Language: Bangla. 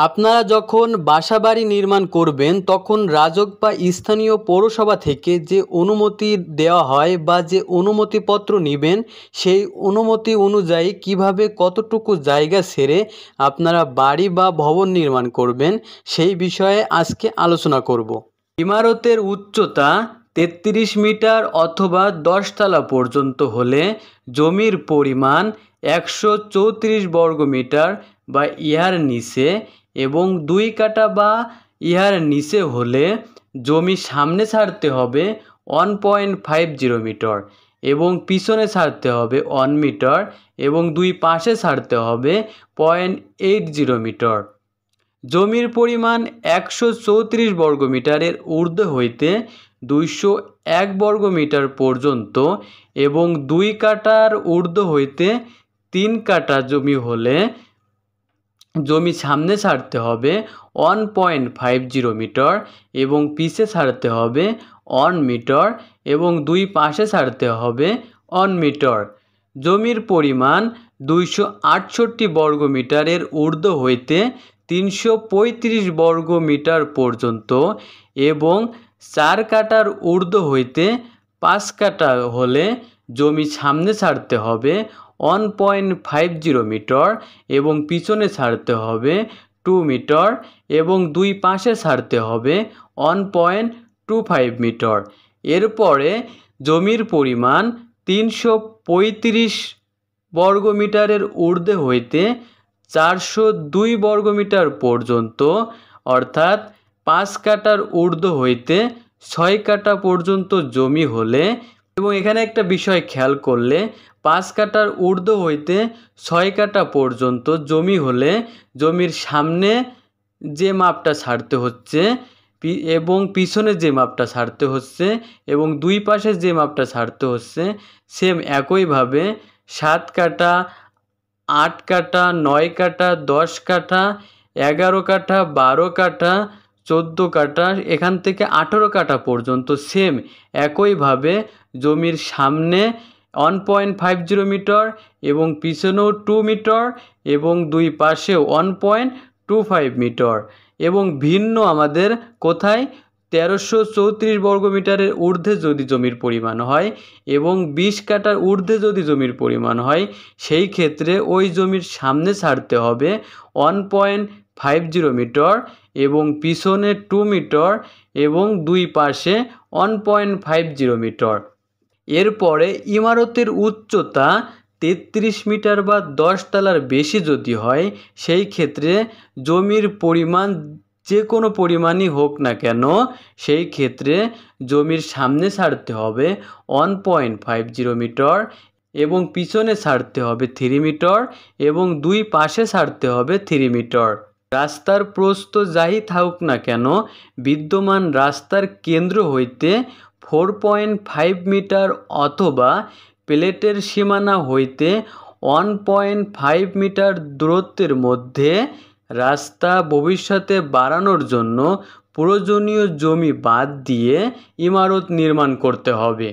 আপনারা যখন বাসাবাড়ি নির্মাণ করবেন তখন রাজক বা স্থানীয় পৌরসভা থেকে যে অনুমতি দেওয়া হয় বা যে অনুমতিপত্র নেবেন সেই অনুমতি অনুযায়ী কিভাবে কতটুকু জায়গা ছেড়ে আপনারা বাড়ি বা ভবন নির্মাণ করবেন সেই বিষয়ে আজকে আলোচনা করব। ইমারতের উচ্চতা 33 মিটার অথবা 10 তলা পর্যন্ত হলে জমির পরিমাণ 134 বর্গমিটার বা ইহার নিচে এবং 2 কাঠা বা ইহার নিচে হলে জমি সামনে ছাড়তে হবে 1.50 মিটার এবং পিছনে ছাড়তে হবে 1 মিটার এবং দুই পাশে ছাড়তে হবে 0.80 মিটার। জমির পরিমাণ 134 বর্গমিটারের ঊর্ধ্বে হইতে 201 বর্গমিটার পর্যন্ত এবং 2 কাঠার ঊর্ধ্বে হইতে 3 কাঠা জমি হলে জমি সামনে ছাড়তে হবে 1.50 মিটার এবং পিছে ছাড়তে হবে 1 মিটার এবং দুই পাশে ছাড়তে হবে 1 মিটার। জমির পরিমাণ 268 বর্গমিটারের ঊর্ধ্বে হইতে 335 বর্গমিটার পর্যন্ত এবং 4 কাঠার ঊর্ধ্বে হইতে 5 কাঠা হলে জমি সামনে ছাড়তে হবে 1.50 মিটার এবং পিছনে ছাড়তে হবে 2 মিটার এবং দুই পাশে ছাড়তে হবে 1.25 মিটার। এরপরে জমির পরিমাণ 335 বর্গমিটারের ঊর্ধ্বে হইতে 402 বর্গমিটার পর্যন্ত অর্থাৎ 5 কাঠার ঊর্ধ্বে হইতে 6 কাঠা পর্যন্ত জমি হলে এবং এখানে একটা বিষয় খেয়াল করলে 5 কাঠার ঊর্ধ্বে হইতে 6 কাঠা পর্যন্ত জমি হলে জমির সামনে যে মাপটা ছাড়তে হচ্ছে এবং পিছনে যে মাপটা ছাড়তে হচ্ছে এবং দুই পাশে যে মাপটা ছাড়তে হচ্ছে সেম একইভাবে 7 কাঠা, 8 কাঠা, 9 কাঠা, 10 কাঠা, 11 কাঠা, 12 কাঠা, 14 কাঠা এখান থেকে 18 কাঠা পর্যন্ত সেম একইভাবে জমির সামনে 1.50 মিটার এবং পিছনেও 2 মিটার এবং দুই পাশেও 1.25 মিটার এবং ভিন্ন আমাদের কোথায় 1334 বর্গমিটারের ঊর্ধ্বে যদি জমির পরিমাণ হয় এবং 20 কাঠার ঊর্ধ্বে যদি জমির পরিমাণ হয় সেই ক্ষেত্রে ওই জমির সামনে ছাড়তে হবে 1.50 মিটার এবং পিছনে 2 মিটার এবং দুই পাশে 1.50 মিটার। এরপরে ইমারতের উচ্চতা 33 মিটার বা 10 তলার বেশি যদি হয় সেই ক্ষেত্রে জমির পরিমাণ যে কোনো পরিমাণই হোক না কেন সেই ক্ষেত্রে জমির সামনে ছাড়তে হবে 1.50 মিটার এবং পিছনে ছাড়তে হবে 3 মিটার এবং দুই পাশে ছাড়তে হবে 3 মিটার। রাস্তার প্রস্থ যাই থাকুক না কেন বিদ্যমান রাস্তার কেন্দ্র হইতে 4.5 মিটার অথবা প্লেটের সীমানা হইতে 1.5 মিটার দূরত্বের মধ্যে রাস্তা ভবিষ্যতে বাড়ানোর জন্য প্রয়োজনীয় জমি বাদ দিয়ে ইমারত নির্মাণ করতে হবে।